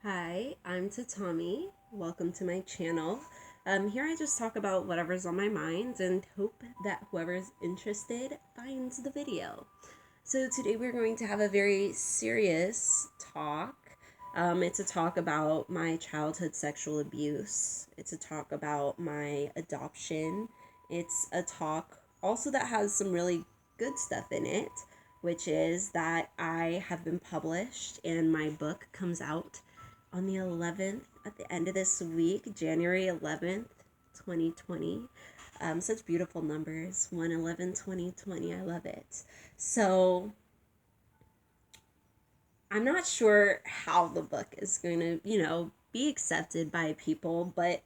Hi, I'm Tatami. Welcome to my channel. Here I just talk about whatever's on my mind and hope that whoever's interested finds the video. So today we're going to have a very serious talk. It's a talk about my childhood sexual abuse. It's a talk about my adoption. It's a talk also that has some really good stuff in it, which is that I have been published and my book comes out on the 11th at the end of this week, January 11th, 2020. Such beautiful numbers, 1/11/2020. I love it. So I'm not sure how the book is going to, be accepted by people, but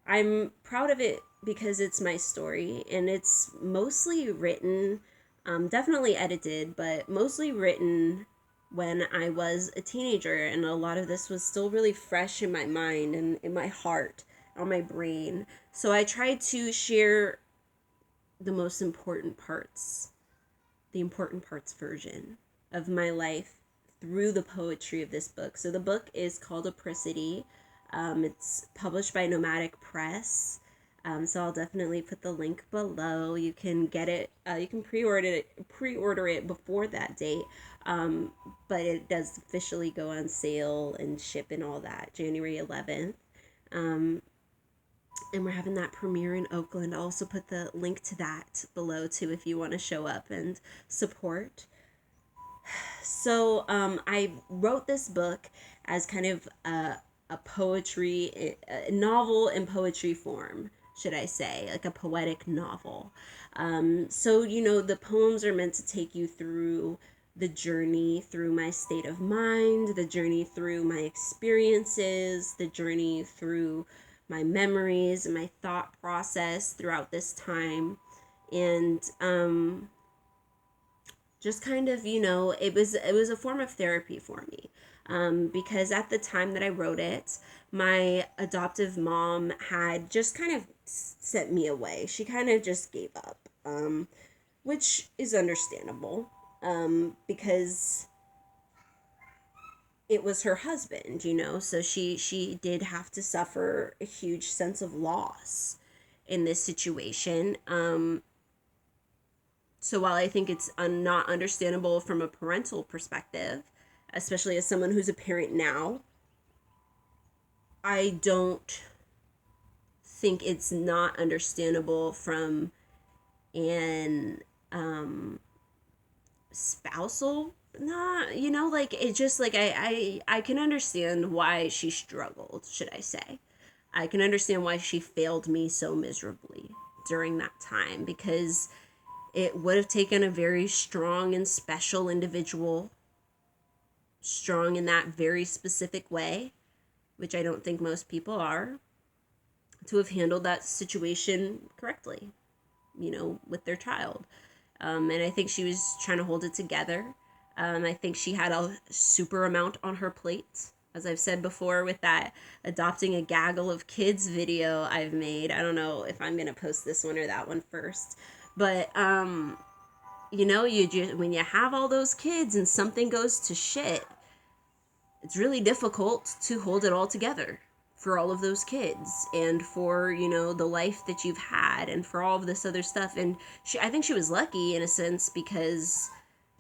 I'm proud of it because it's my story and it's mostly written, definitely edited, but mostly written when I was a teenager. And a lot of this was still really fresh in my mind and in my heart, on my brain. So I tried to share the most important parts, the important parts version of my life through the poetry of this book. So the book is called Apricity. It's published by Nomadic Press. So I'll definitely put the link below. You can get it. You can pre-order it before that date. But it does officially go on sale and ship and all that January 11th. Um, and we're having that premiere in Oakland. I'll also put the link to that below too if you want to show up and support. So I wrote this book as kind of a poetry, a novel in poetry form, should I say, like a poetic novel. So, the poems are meant to take you through the journey through my state of mind, the journey through my experiences, the journey through my memories and my thought process throughout this time. And just kind of, it was a form of therapy for me. Because at the time that I wrote it, my adoptive mom had just kind of sent me away. She kind of just gave up, which is understandable, because it was her husband, so she did have to suffer a huge sense of loss in this situation. So while I think it's not understandable from a parental perspective, especially as someone who's a parent now, I don't think it's not understandable from an spousal. Nah, like it just like I can understand why she struggled, should I say. I can understand why she failed me so miserably during that time, because it would have taken a very strong and special individual, strong in that very specific way, which I don't think most people are, to have handled that situation correctly, with their child. And I think she was trying to hold it together. I think she had a super amount on her plate. As I've said before, with that adopting a gaggle of kids video I've made. I don't know if I'm going to post this one or that one first. But, you just, when you have all those kids and something goes to shit, it's really difficult to hold it all together for all of those kids and for, the life that you've had and for all of this other stuff. And I think she was lucky in a sense, because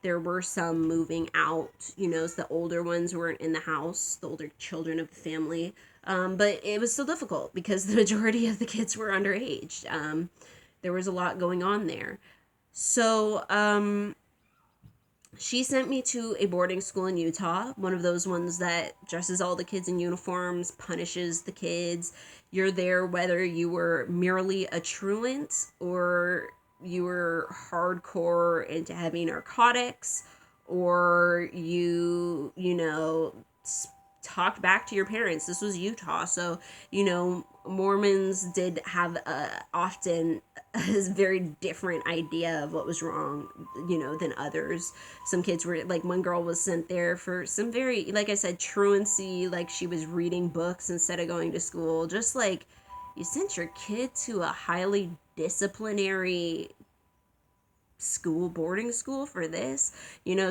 there were some moving out, so the older ones weren't in the house, the older children of the family. But it was still difficult because the majority of the kids were underage. There was a lot going on there. So, she sent me to a boarding school in Utah, one of those ones that dresses all the kids in uniforms, punishes the kids. You're there whether you were merely a truant or you were hardcore into heavy narcotics, or talked back to your parents. This was Utah, so Mormons did have often a very different idea of what was wrong, than others. Some kids were like, one girl was sent there for some very, like I said, truancy, like she was reading books instead of going to school. Just like, you sent your kid to a highly disciplinary boarding school for this.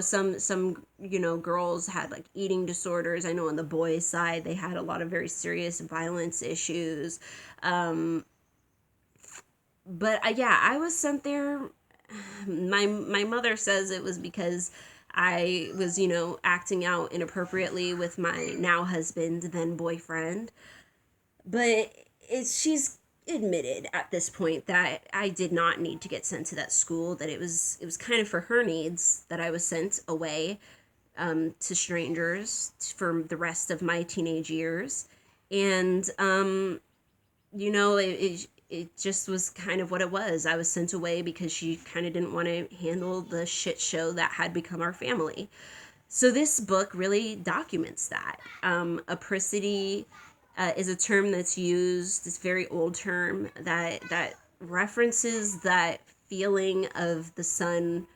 Some girls had like eating disorders. I know on the boys' side they had a lot of very serious violence issues. But yeah, I was sent there. My mother says it was because I was, acting out inappropriately with my now husband, then boyfriend. But she's admitted at this point that I did not need to get sent to that school, that it was kind of for her needs that I was sent away, to strangers for the rest of my teenage years. And it just was kind of what it was. I was sent away because she kind of didn't want to handle the shit show that had become our family. So this book really documents that. Apricity is a term that's used, this very old term that references that feeling of the sun,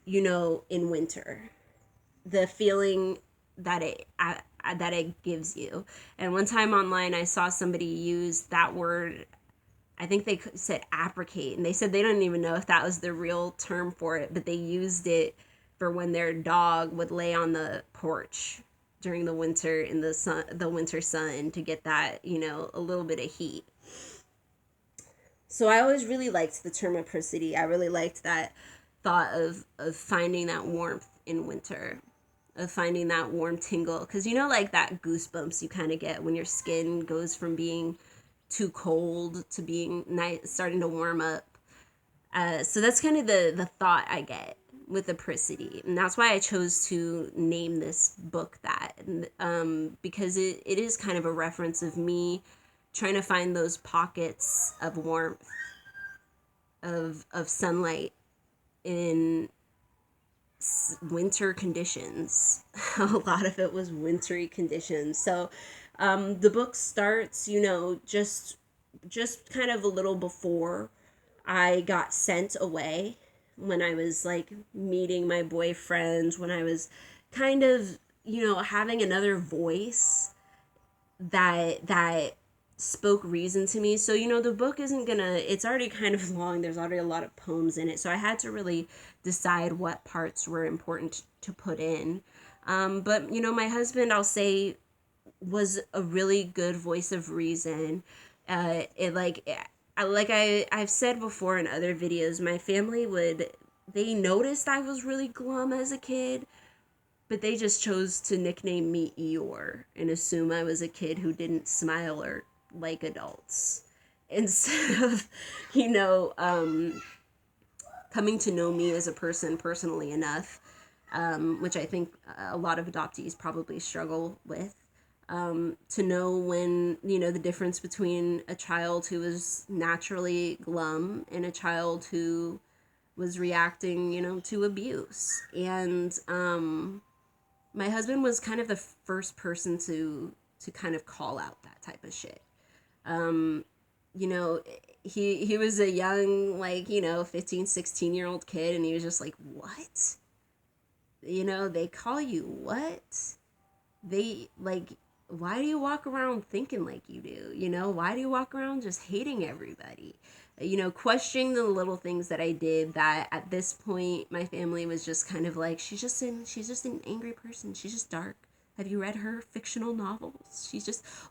in winter. The feeling that it gives you. And one time online, I saw somebody use that word. I think they said apricate, and they said they don't even know if that was the real term for it, but they used it for when their dog would lay on the porch during the winter in the winter sun to get that, a little bit of heat. So I always really liked the term apricity. I really liked that thought of finding that warmth in winter, of finding that warm tingle, because like that goosebumps you kind of get when your skin goes from being too cold to being nice, starting to warm up. So that's kind of the thought I get with apricity, and that's why I chose to name this book that, because it is kind of a reference of me trying to find those pockets of warmth, of sunlight in winter conditions. A lot of it was wintry conditions. So the book starts, just kind of a little before I got sent away, when I was like meeting my boyfriend, when I was kind of, having another voice that spoke reason to me. So, the book it's already kind of long. There's already a lot of poems in it. So I had to really decide what parts were important to put in. But, my husband, I'll say, was a really good voice of reason. I've said before in other videos, my family they noticed I was really glum as a kid, but they just chose to nickname me Eeyore and assume I was a kid who didn't smile or like adults. Instead of, coming to know me as a person personally enough, which I think a lot of adoptees probably struggle with, to know when, the difference between a child who was naturally glum and a child who was reacting, to abuse. And my husband was kind of the first person to kind of call out that type of shit. He was a young, 15, 16-year-old kid, and he was just like, what? They call you what? They, why do you walk around thinking like you do? Why do you walk around just hating everybody? Questioning the little things that I did, that at this point my family was just kind of like, she's just an angry person. She's just dark. Have you read her fictional novels?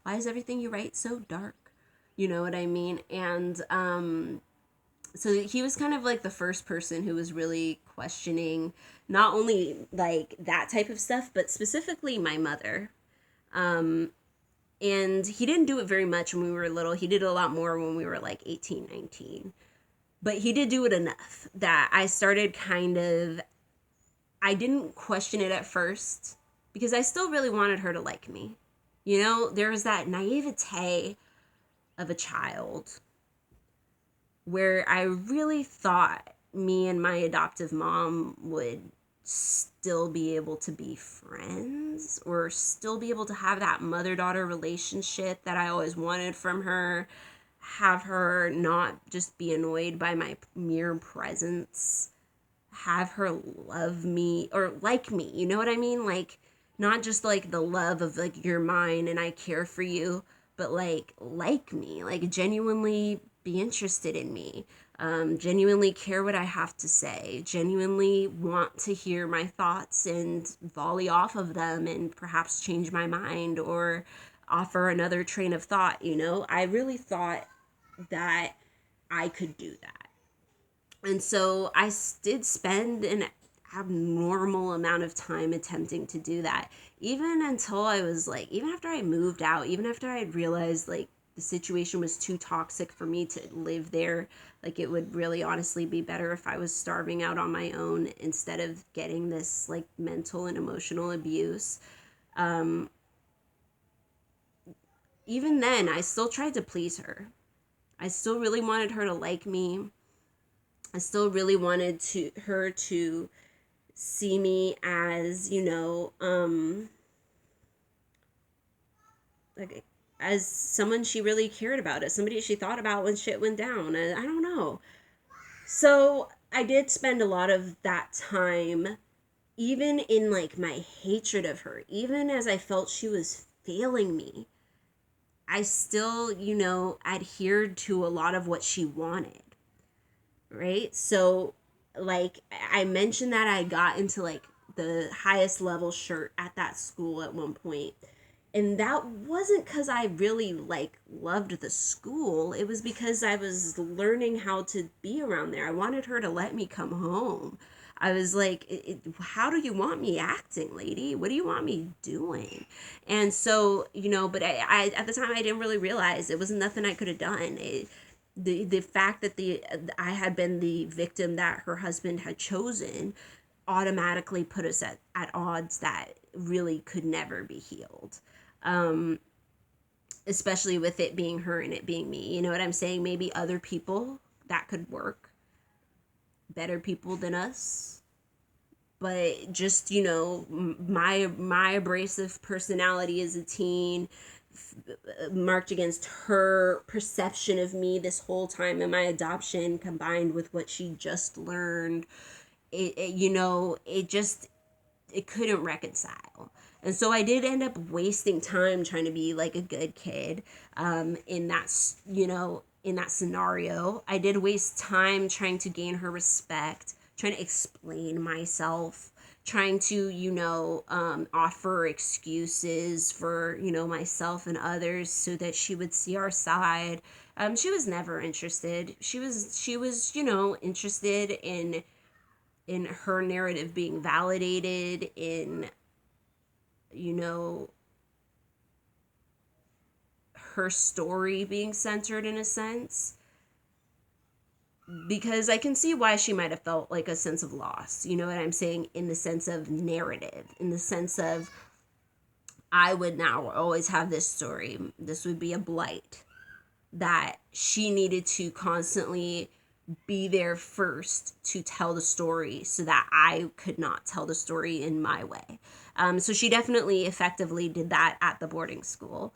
Why is everything you write so dark? You know what I mean? And so he was kind of like the first person who was really questioning not only like that type of stuff, but specifically my mother. And he didn't do it very much when we were little. He did a lot more when we were 18, 19. But he did do it enough that I started I didn't question it at first, because I still really wanted her to like me. There was that naivete of a child where I really thought me and my adoptive mom would still be able to be friends, or still be able to have that mother-daughter relationship that I always wanted from her, have her not just be annoyed by my mere presence, have her love me or like me, you know what I mean? Not just the love of you're mine and I care for you, but like me, genuinely be interested in me, genuinely care what I have to say, genuinely want to hear my thoughts and volley off of them and perhaps change my mind or offer another train of thought. I really thought that I could do that. And so I did spend an abnormal amount of time attempting to do that, even until I was like, even after I moved out, even after I had realized like the situation was too toxic for me to live there. Like, it would really honestly be better if I was starving out on my own instead of getting this like mental and emotional abuse. Um, Even then, I still tried to please her. I still really wanted her to like me. I still really wanted her to see me as, like, as someone she really cared about, as somebody she thought about when shit went down. I don't know. So I did spend a lot of that time, even in like my hatred of her, even as I felt she was failing me, I still, adhered to a lot of what she wanted. Right? So, like, I mentioned that I got into like the highest level shirt at that school at one point. And that wasn't because I really like loved the school. It was because I was learning how to be around there. I wanted her to let me come home. I was like, how do you want me acting, lady? What do you want me doing? And so, but I at the time I didn't really realize it was nothing I could have done. The fact that I had been the victim that her husband had chosen automatically put us at odds that really could never be healed. Um, Especially with it being her and it being me. You know what I'm saying? Maybe other people that could work, better people than us. But just, my abrasive personality as a teen, marked against her perception of me this whole time in my adoption, combined with what she just learned, it couldn't reconcile. And so I did end up wasting time trying to be like a good kid, in that, in that scenario. I did waste time trying to gain her respect, trying to explain myself, trying to, offer excuses for, myself and others so that she would see our side. She was never interested. She was, interested in her narrative being validated, in, you know, her story being centered in a sense. Because I can see why she might have felt like a sense of loss, you know what I'm saying? In the sense of narrative, in the sense of, I would now always have this story. This would be a blight that she needed to constantly be there first to tell the story so that I could not tell the story in my way. So she definitely effectively did that at the boarding school.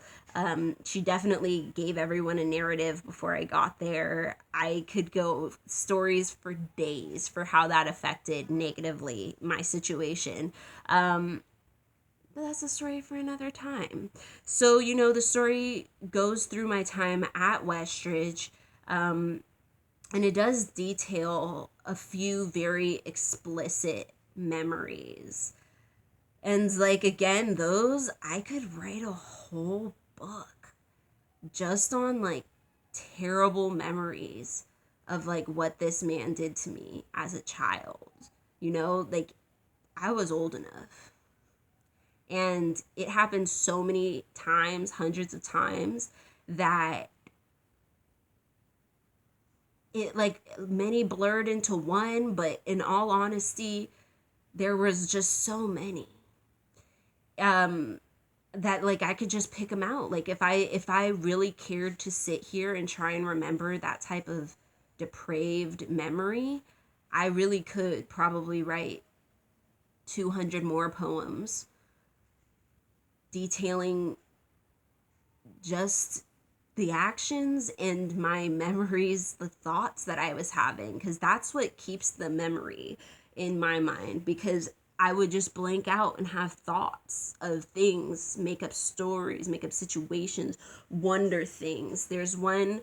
She definitely gave everyone a narrative before I got there. I could go stories for days for how that affected negatively my situation. But that's a story for another time. So, the story goes through my time at Westridge, and it does detail a few very explicit memories. And, like, again, those, I could write a whole book just on, like, terrible memories of, like, what this man did to me as a child. Like, I was old enough. And it happened so many times, hundreds of times, that it, like, many blurred into one, but in all honesty, there was just so many. That, like, I could just pick them out. Like, if I really cared to sit here and try and remember that type of depraved memory, I really could probably write 200 more poems detailing just the actions and my memories, the thoughts that I was having, because that's what keeps the memory in my mind, because I would just blank out and have thoughts of things, make up stories, make up situations, wonder things. There's one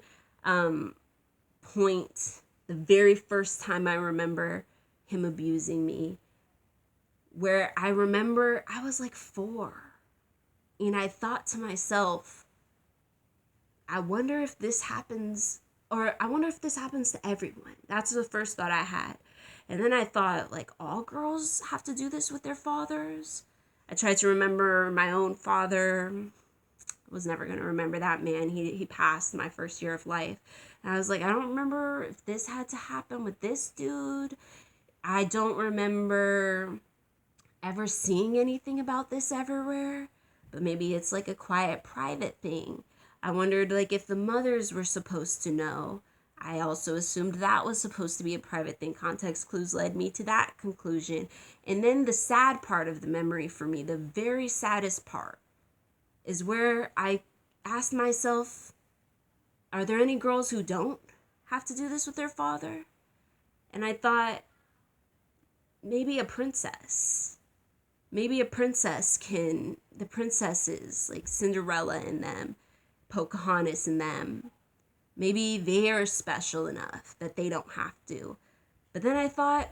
point, the very first time I remember him abusing me, where I remember I was like 4. And I thought to myself, I wonder if this happens, or I wonder if this happens to everyone. That's the first thought I had. And then I thought, like, all girls have to do this with their fathers? I tried to remember my own father. I was never going to remember that man. He passed my first year of life. And I was like, I don't remember if this had to happen with this dude. I don't remember ever seeing anything about this everywhere. But maybe it's like a quiet, private thing. I wondered, like, if the mothers were supposed to know. I also assumed that was supposed to be a private thing. Context clues led me to that conclusion. And then the sad part of the memory for me, the very saddest part, is where I asked myself, are there any girls who don't have to do this with their father? And I thought, maybe a princess. Maybe a princess can, the princesses, like Cinderella and them, Pocahontas and them, maybe they're special enough that they don't have to. But then I thought,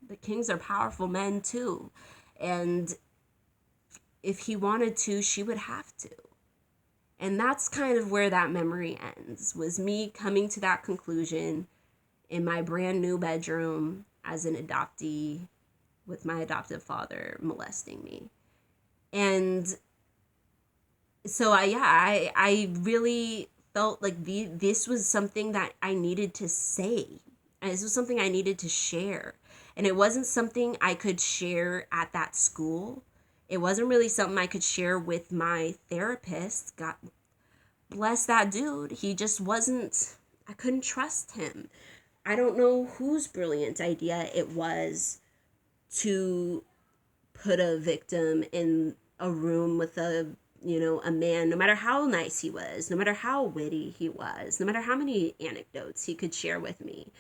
the kings are powerful men too. And if he wanted to, she would have to. And that's kind of where that memory ends, was me coming to that conclusion in my brand new bedroom as an adoptee with my adoptive father molesting me. And so I really felt like this was something that I needed to say. And this was something I needed to share. And it wasn't something I could share at that school. It wasn't really something I could share with my therapist. God bless that dude. He just wasn't, I couldn't trust him. I don't know whose brilliant idea it was to put a victim in a room with a man, no matter how nice he was, no matter how witty he was, no matter how many anecdotes he could share with me.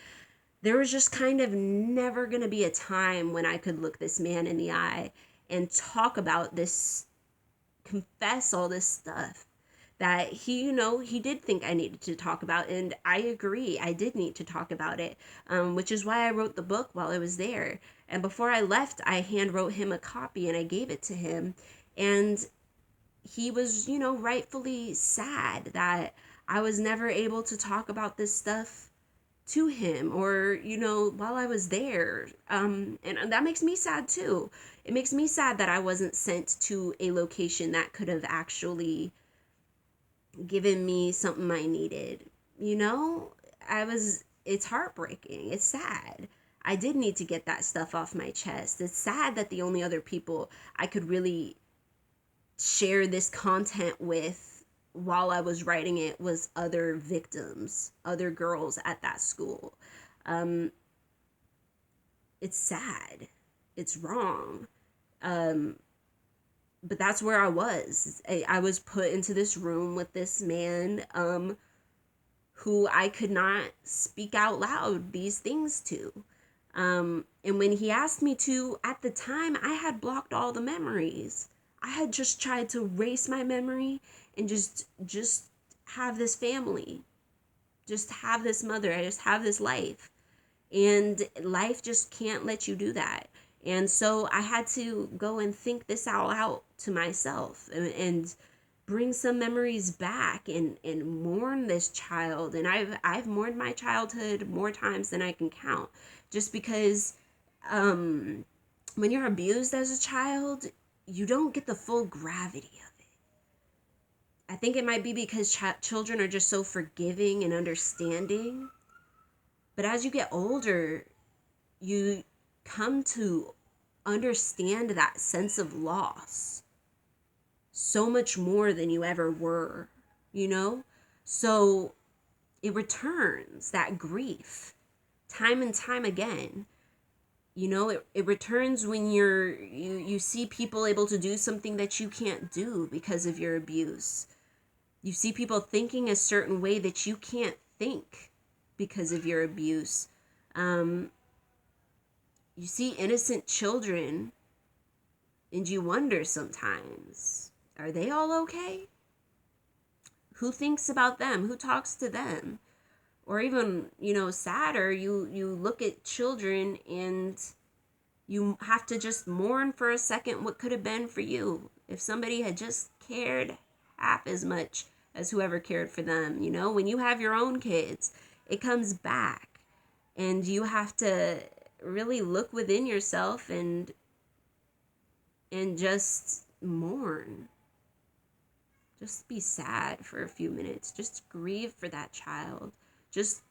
There was just kind of never going to be a time when I could look this man in the eye and talk about this, confess all this stuff that he did think I needed to talk about. And I agree, I did need to talk about it, which is why I wrote the book while I was there. And before I left, I hand wrote him a copy and I gave it to him. And he was, rightfully sad that I was never able to talk about this stuff to him or, while I was there. And that makes me sad too. It makes me sad that I wasn't sent to a location that could have actually given me something I needed. It's heartbreaking. It's sad. I did need to get that stuff off my chest. It's sad that the only other people I could really share this content with while I was writing it was other victims, other girls at that school. It's sad. It's wrong. But that's where I was. I was put into this room with this man who I could not speak out loud these things to. And when he asked me to, at the time, I had blocked all the memories. I had just tried to erase my memory and just have this family. Just have this mother. I just have this life. And life just can't let you do that. And so I had to go and think this all out to myself and bring some memories back and mourn this child. And I've mourned my childhood more times than I can count. Just because when you're abused as a child, you don't get the full gravity of it. I think it might be because children are just so forgiving and understanding. But as you get older, you come to understand that sense of loss so much more than you ever were, So it returns, that grief, time and time again. It returns when you see people able to do something that you can't do because of your abuse. You see people thinking a certain way that you can't think because of your abuse. You see innocent children and you wonder sometimes, are they all okay? Who thinks about them? Who talks to them? or even, sadder, you look at children and you have to just mourn for a second what could have been for you if somebody had just cared half as much as whoever cared for them. When you have your own kids, it comes back, and you have to really look within yourself and just mourn. Just be sad for a few minutes. Just grieve for that child. Just,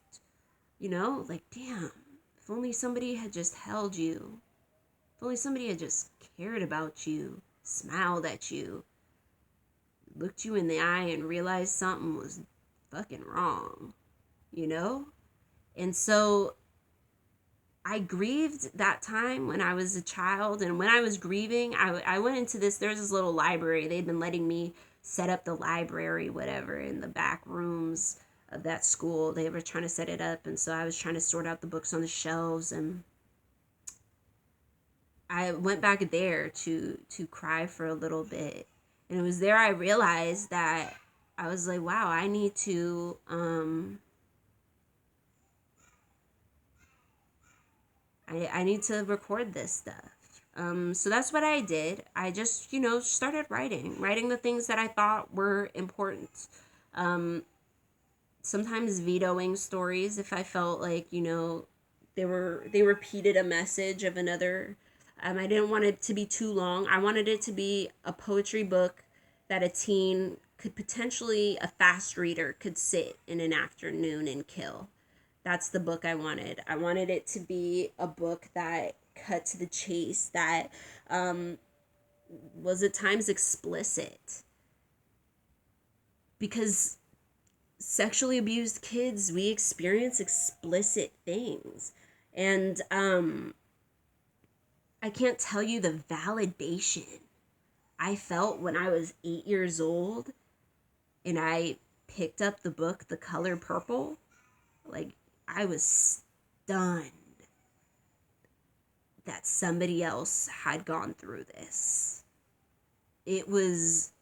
like, damn, if only somebody had just held you. If only somebody had just cared about you, smiled at you, looked you in the eye and realized something was fucking wrong, And so I grieved that time when I was a child. And when I was grieving, I went into there's this little library. They'd been letting me set up the library, whatever, in the back rooms of that school. They were trying to set it up. And so I was trying to sort out the books on the shelves, and I went back there to cry for a little bit. And it was there I realized that I was like, wow, I need to I need to record this stuff. So that's what I did. I just, started writing the things that I thought were important. Sometimes vetoing stories if I felt like, they repeated a message of another. I didn't want it to be too long. I wanted it to be a poetry book that a teen could potentially, a fast reader could sit in an afternoon and kill. That's the book I wanted. I wanted it to be a book that cut to the chase, that was at times explicit. Because sexually abused kids, we experience explicit things. And I can't tell you the validation I felt when I was 8 years old and I picked up the book, The Color Purple. Like, I was stunned that somebody else had gone through this. It was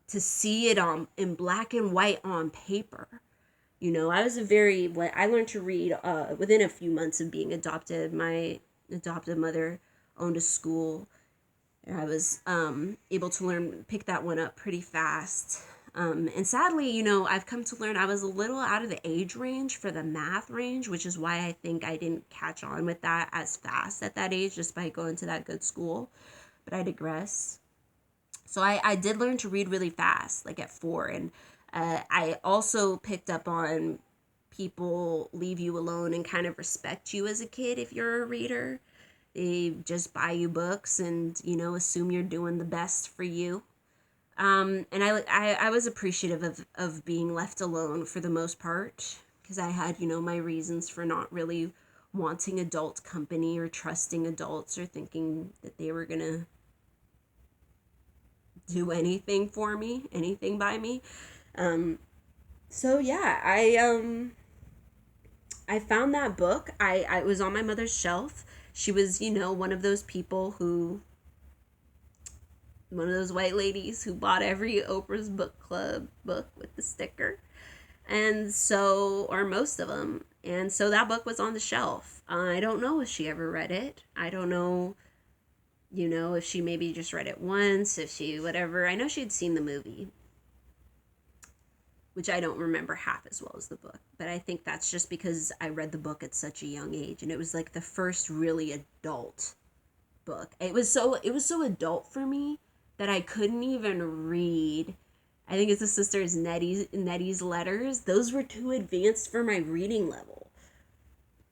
to see it in black and white on paper. I learned to read within a few months of being adopted. My adoptive mother owned a school, and I was able to pick that one up pretty fast. And sadly, I've come to learn I was a little out of the age range for the math range, which is why I think I didn't catch on with that as fast at that age, just by going to that good school. But I digress. So I did learn to read really fast, like at 4. And I also picked up on people leave you alone and kind of respect you as a kid if you're a reader. They just buy you books and, assume you're doing the best for you. And I was appreciative of being left alone for the most part, because I had, my reasons for not really wanting adult company or trusting adults or thinking that they were going to do anything for me, anything by me. So yeah, I found that book. I was on my mother's shelf. She was, one of those people one of those white ladies who bought every Oprah's Book Club book with the sticker. And so, or most of them. And so that book was on the shelf. I don't know if she ever read it. I don't know, if she maybe just read it once, if she, whatever. I know she had seen the movie, which I don't remember half as well as the book. But I think that's just because I read the book at such a young age, and it was like the first really adult book. It was so adult for me that I couldn't even read. I think it's the sisters Nettie's letters. Those were too advanced for my reading level.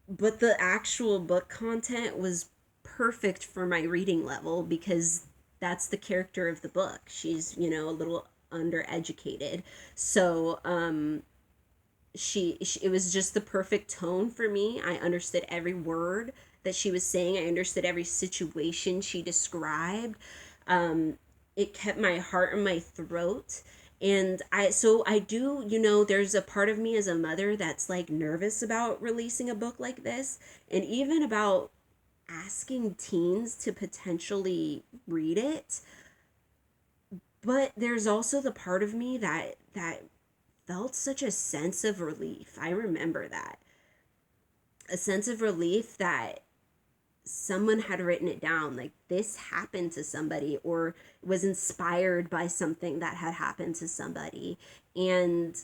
But the actual book content was perfect for my reading level, because that's the character of the book. She's, a little undereducated. So it was just the perfect tone for me. I understood every word that she was saying. I understood every situation she described. It kept my heart in my throat. And I do, there's a part of me as a mother that's like nervous about releasing a book like this, and even about asking teens to potentially read it. But there's also the part of me that felt such a sense of relief. I remember that. A sense of relief that someone had written it down, like this happened to somebody, or was inspired by something that had happened to somebody. And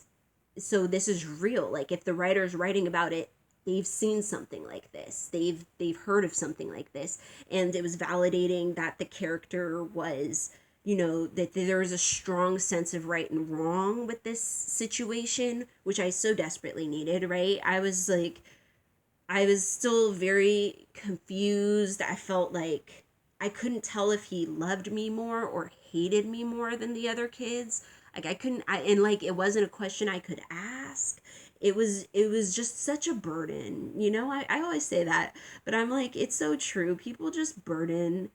so this is real. Like if the writer's writing about it, they've seen something like this, they've heard of something like this, and it was validating that the character was, that there was a strong sense of right and wrong with this situation, which I so desperately needed, right? I was still very confused. I felt like I couldn't tell if he loved me more or hated me more than the other kids. Like I couldn't and like it wasn't a question I could ask. It was just such a burden. I always say that, but I'm like, it's so true. People just burden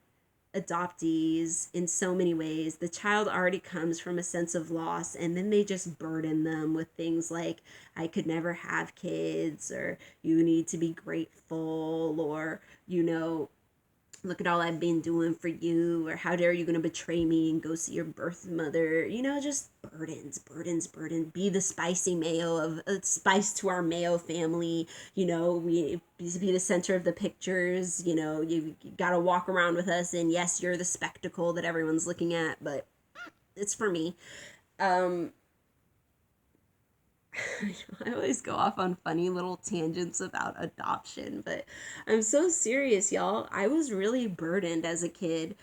adoptees in so many ways. The child already comes from a sense of loss, and then they just burden them with things like, I could never have kids, or you need to be grateful, or, look at all I've been doing for you, or how dare you gonna betray me and go see your birth mother, just burdens, burdens, burden. Be the spicy mayo of spice to our mayo family, we be the center of the pictures, you gotta walk around with us, and yes, you're the spectacle that everyone's looking at, but it's for me. um I always go off on funny little tangents about adoption, but I'm so serious, y'all. I was really burdened as a kid,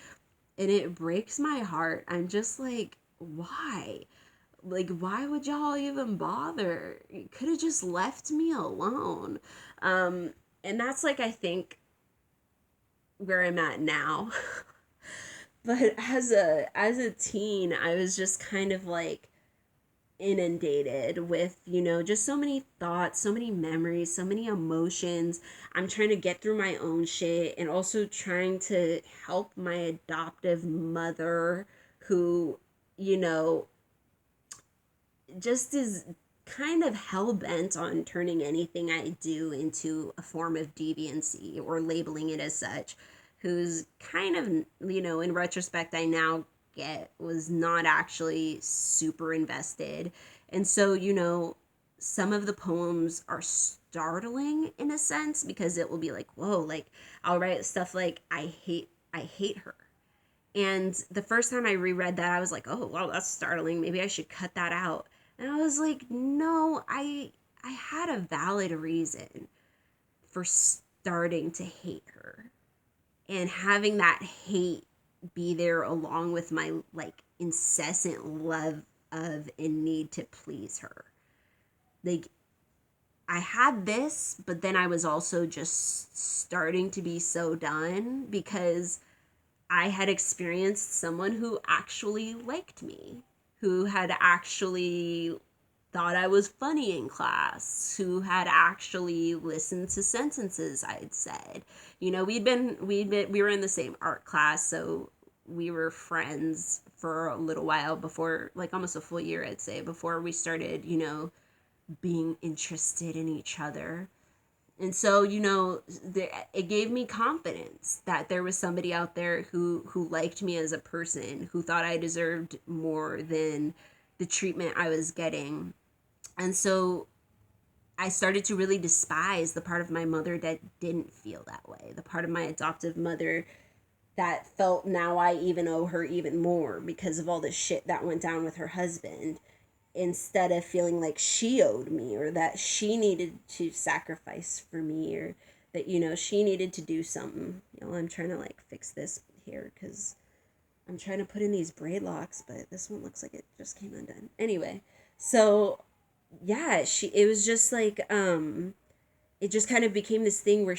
and it breaks my heart. I'm just like, why? Like, why would y'all even bother? You could have just left me alone. And that's like, I think, where I'm at now. But as a teen, I was just kind of like inundated with, just so many thoughts, so many memories, so many emotions. I'm trying to get through my own shit, and also trying to help my adoptive mother, who, you know, just is kind of hell-bent on turning anything I do into a form of deviancy, or labeling it as such, who's kind of, in retrospect, I now get was not actually super invested. And so, some of the poems are startling in a sense, because it will be like, whoa, like I'll write stuff like, I hate her. And the first time I reread that, I was like, oh, wow, that's startling. Maybe I should cut that out. And I was like, no, I had a valid reason for starting to hate her. And having that hate be there along with my like incessant love of and need to please her. Like, I had this, but then I was also just starting to be so done, because I had experienced someone who actually liked me, who had actually thought I was funny in class, who had actually listened to sentences I'd said. We were in the same art class, so we were friends for a little while before, like almost a full year, I'd say, before we started, being interested in each other. And so, it gave me confidence that there was somebody out there who liked me as a person, who thought I deserved more than the treatment I was getting. And so I started to really despise the part of my mother that didn't feel that way, the part of my adoptive mother that felt now I even owe her even more because of all the shit that went down with her husband, instead of feeling like she owed me, or that she needed to sacrifice for me, or that, she needed to do something. I'm trying to like fix this here, because I'm trying to put in these braid locks, but this one looks like it just came undone. Anyway, so yeah, it was just like, it just kind of became this thing where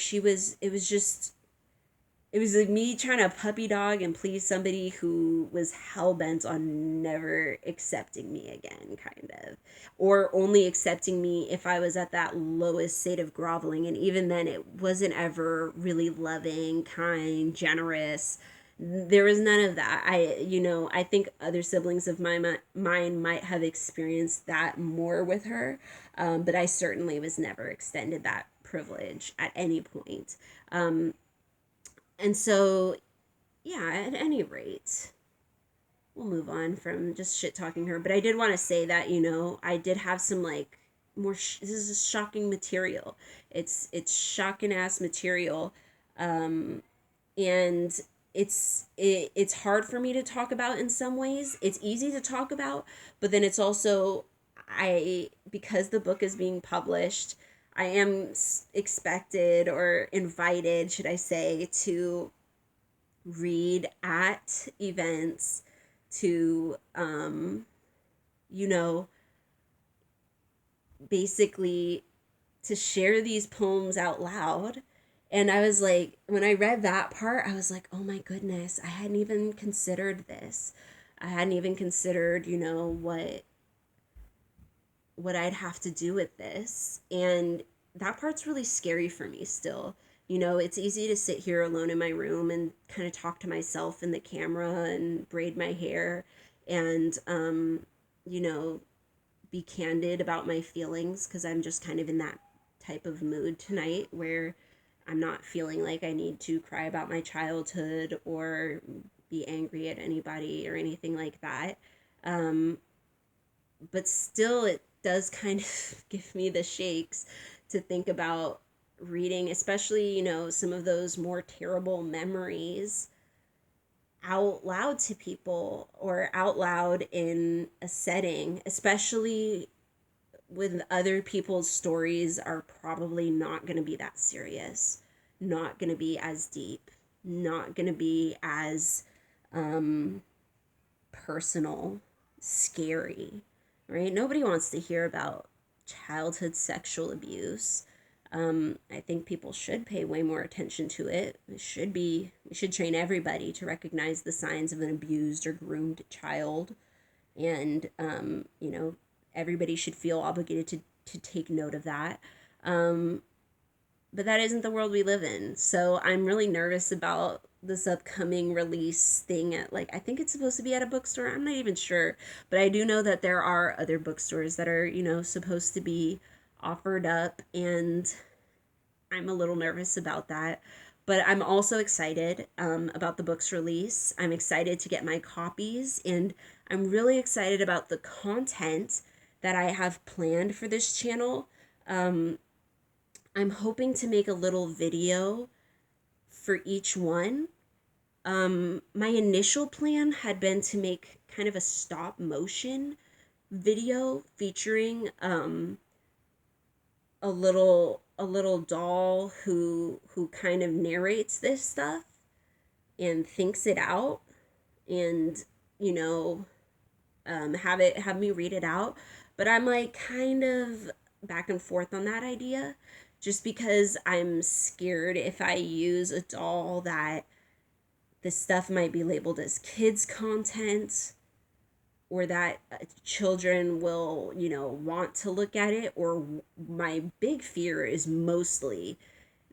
it was like me trying to puppy dog and please somebody who was hell-bent on never accepting me again, kind of. Or only accepting me if I was at that lowest state of groveling. And even then, it wasn't ever really loving, kind, generous. There was none of that. I think other siblings of mine might have experienced that more with her. But I certainly was never extended that privilege at any point. And so, yeah, at any rate, well, move on from just shit talking her. But I did want to say that, you know, I did have some like this is shocking material. It's shocking ass material. And it's hard for me to talk about in some ways. It's easy to talk about, but then it's also, I because the book is being published, I am expected or invited, should I say, to read at events, to you know, basically to share these poems out loud. And I was like, when I read that part, I was like, oh my goodness, I hadn't even considered this. I hadn't even considered, you know, what I'd have to do with this. And that part's really scary for me still. You know, it's easy to sit here alone in my room and kind of talk to myself in the camera and braid my hair and, you know, be candid about my feelings because I'm just kind of in that type of mood tonight where I'm not feeling like I need to cry about my childhood or be angry at anybody or anything like that. Um, but still, it does kind of give me the shakes to think about reading, especially, you know, some of those more terrible memories out loud to people or out loud in a setting, especially when other people's stories are probably not going to be that serious, not going to be as deep, not going to be as um, personal, scary, right? Nobody wants to hear about childhood sexual abuse. I think people should pay way more attention to it. We should train everybody to recognize the signs of an abused or groomed child. And, you know, everybody should feel obligated to take note of that. But that isn't the world we live in. So I'm really nervous about this upcoming release thing at, like, I think it's supposed to be at a bookstore. I'm not even sure. But I do know that there are other bookstores that are, you know, supposed to be offered up. And I'm a little nervous about that. But I'm also excited about the book's release. I'm excited to get my copies. And I'm really excited about the content that I have planned for this channel. I'm hoping to make a little video for each one. My initial plan had been to make kind of a stop motion video featuring a little doll who kind of narrates this stuff and thinks it out, and you know, have me read it out. But I'm like kind of back and forth on that idea, just because I'm scared if I use a doll that the stuff might be labeled as kids content, or that children will, you know, want to look at it. Or my big fear is mostly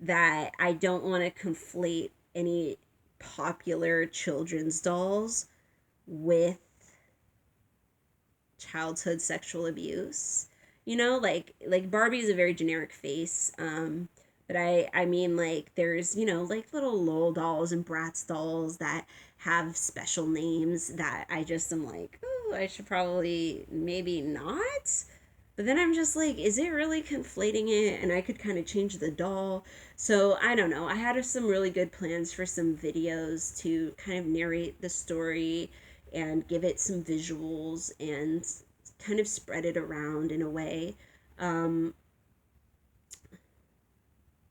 that I don't want to conflate any popular children's dolls with childhood sexual abuse. You know, like Barbie is a very generic face. But I mean, like, there's, you know, like little Lol dolls and Bratz dolls that have special names that I just am like, oh, I should probably maybe not. But then I'm just like, is it really conflating it? And I could kind of change the doll. So I don't know. I had some really good plans for some videos to kind of narrate the story and give it some visuals and kind of spread it around in a way. Um,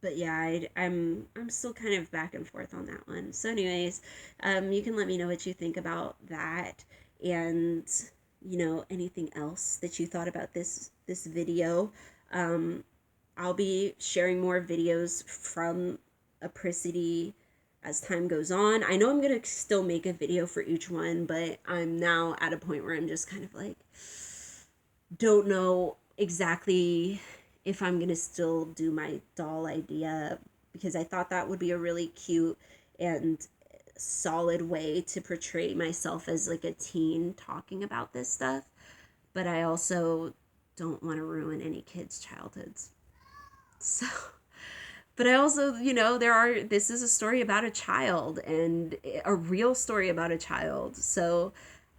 but yeah, I'm still kind of back and forth on that one. So anyways, you can let me know what you think about that, and you know, anything else that you thought about this video. Um, I'll be sharing more videos from Apricity as time goes on. I know I'm gonna still make a video for each one, but I'm now at a point where I'm just kind of like, don't know exactly if I'm gonna still do my doll idea, because I thought that would be a really cute and solid way to portray myself as like a teen talking about this stuff. But I also don't want to ruin any kids' childhoods. So, but I also, you know, this is a story about a child, and a real story about a child. So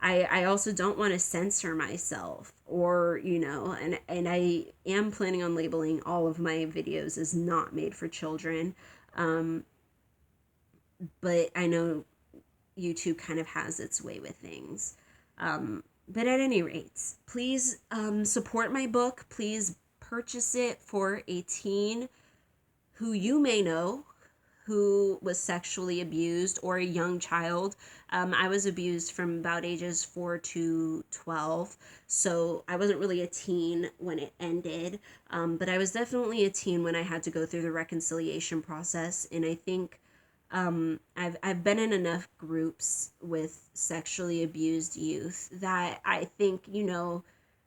I also don't want to censor myself, or, and I am planning on labeling all of my videos as not made for children. Um, but I know YouTube kind of has its way with things. But at any rate, please support my book. Please purchase it for a teen who you may know who was sexually abused, or a young child. I was abused from about ages 4 to 12, so I wasn't really a teen when it ended, but I was definitely a teen when I had to go through the reconciliation process. And I think I've been in enough groups with sexually abused youth that I think,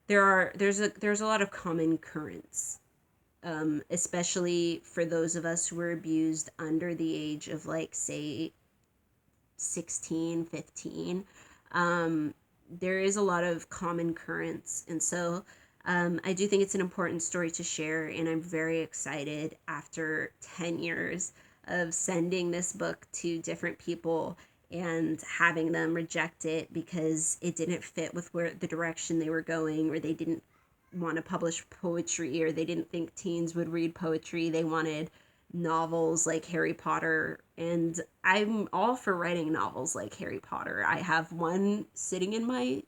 there's a lot of common currents, especially for those of us who were abused under the age of, like, say 16, 15. There is a lot of common currents, and so I do think it's an important story to share, and I'm very excited after 10 years of sending this book to different people and having them reject it because it didn't fit with where the direction they were going, or they didn't want to publish poetry, or they didn't think teens would read poetry. They wanted novels like Harry Potter, and I'm all for writing novels like Harry Potter. I have one sitting in my,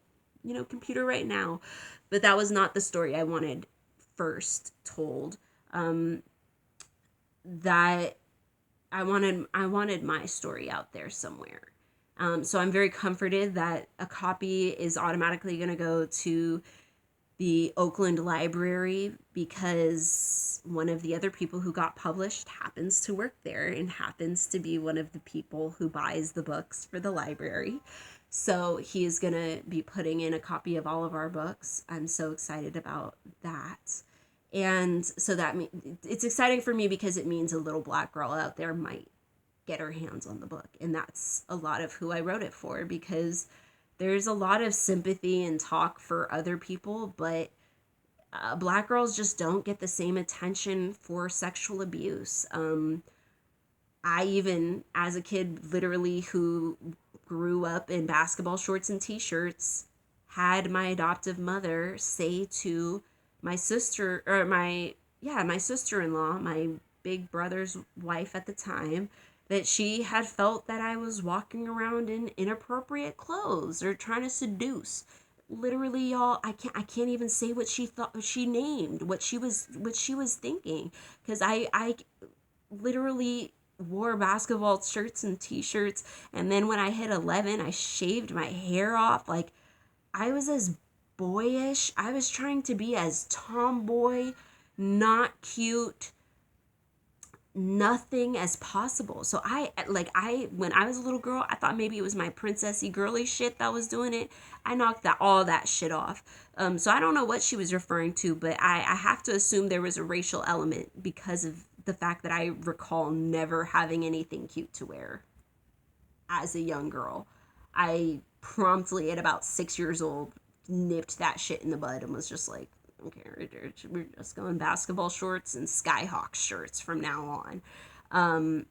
computer right now, but that was not the story I wanted first told. That I wanted my story out there somewhere. So I'm very comforted that a copy is automatically going to go to the Oakland Library, because one of the other people who got published happens to work there and happens to be one of the people who buys the books for the library. So he is going to be putting in a copy of all of our books. I'm so excited about that. And so it's exciting for me because it means a little Black girl out there might get her hands on the book. And that's a lot of who I wrote it for, because there's a lot of sympathy and talk for other people, but Black girls just don't get the same attention for sexual abuse. I even, as a kid, literally, who grew up in basketball shorts and t-shirts, had my adoptive mother say to my sister, or my sister-in-law, my big brother's wife at the time, that she had felt that I was walking around in inappropriate clothes or trying to seduce. Literally, y'all, I can't even say what she thought, she named what she was thinking, because I literally wore basketball shirts and t-shirts, and then when I hit 11, I shaved my hair off. Like, I was as boyish. I was trying to be as tomboy, not cute, nothing as possible. So when I was a little girl, I thought maybe it was my princessy girly shit that was doing it. I knocked all that shit off. So I don't know what she was referring to, but I have to assume there was a racial element because of the fact that I recall never having anything cute to wear as a young girl. I promptly, at about 6 years old, nipped that shit in the bud and was just like, okay, we're just going basketball shorts and Skyhawk shirts from now on.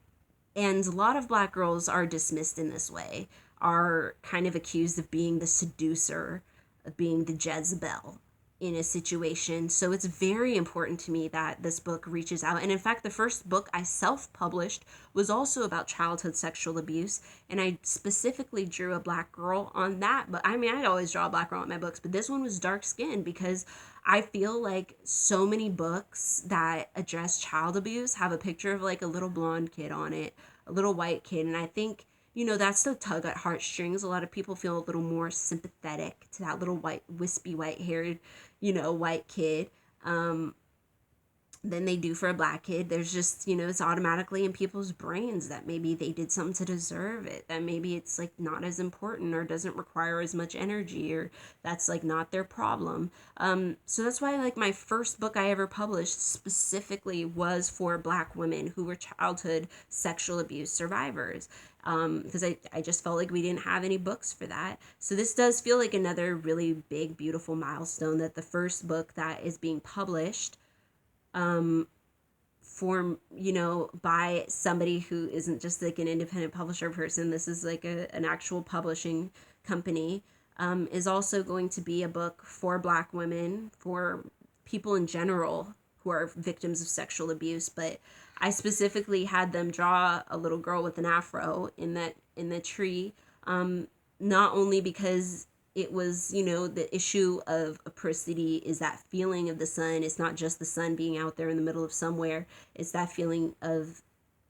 And a lot of Black girls are dismissed in this way, are kind of accused of being the seducer, of being the Jezebel in a situation. So it's very important to me that this book reaches out. And in fact, the first book I self-published was also about childhood sexual abuse, and I specifically drew a Black girl on that. But I mean, I'd always draw a Black girl on my books, but this one was dark skinned because I feel like so many books that address child abuse have a picture of, like, a little blonde kid on it, a little white kid, and I think, that's the tug at heartstrings. A lot of people feel a little more sympathetic to that little white, wispy, white-haired, white kid, than they do for a Black kid. There's just, it's automatically in people's brains that maybe they did something to deserve it, that maybe it's, like, not as important or doesn't require as much energy, or that's, like, not their problem. So that's why, like, my first book I ever published specifically was for Black women who were childhood sexual abuse survivors, because I just felt like we didn't have any books for that. So this does feel like another really big, beautiful milestone, that the first book that is being published by somebody who isn't just, like, an independent publisher person. This is like an actual publishing company. is also going to be a book for Black women, for people in general who are victims of sexual abuse. But I specifically had them draw a little girl with an afro in the tree, not only because it was, the issue of apricity is that feeling of the sun. It's not just the sun being out there in the middle of somewhere. It's that feeling of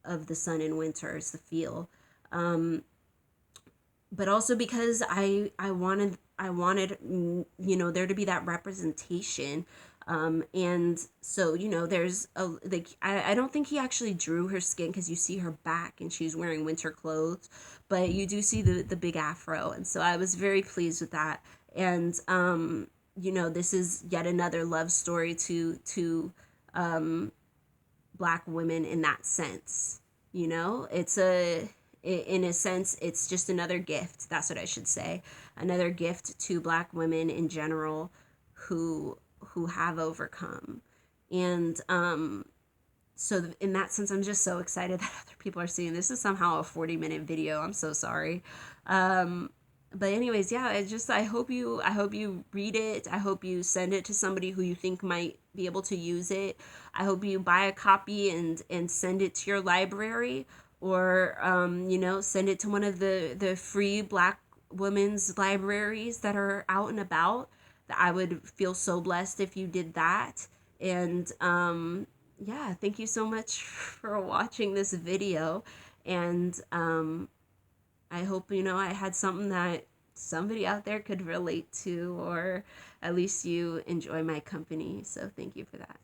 the sun in winter. It's the feel. But also because I wanted there to be that representation. And so, there's a, like, I don't think he actually drew her skin, because you see her back and she's wearing winter clothes, but you do see the big afro. And so I was very pleased with that. And, this is yet another love story to Black women in that sense. It's in a sense, it's just another gift. That's what I should say. Another gift to Black women in general who have overcome. And so in that sense, I'm just so excited that other people are seeing this. Is somehow a 40-minute video. I'm so sorry. But anyways, yeah, I hope you read it. I hope you send it to somebody who you think might be able to use it. I hope you buy a copy and send it to your library, or send it to one of the free Black women's libraries that are out and about. I would feel so blessed if you did that. And yeah, thank you so much for watching this video. And I hope, I had something that somebody out there could relate to, or at least you enjoy my company. So thank you for that.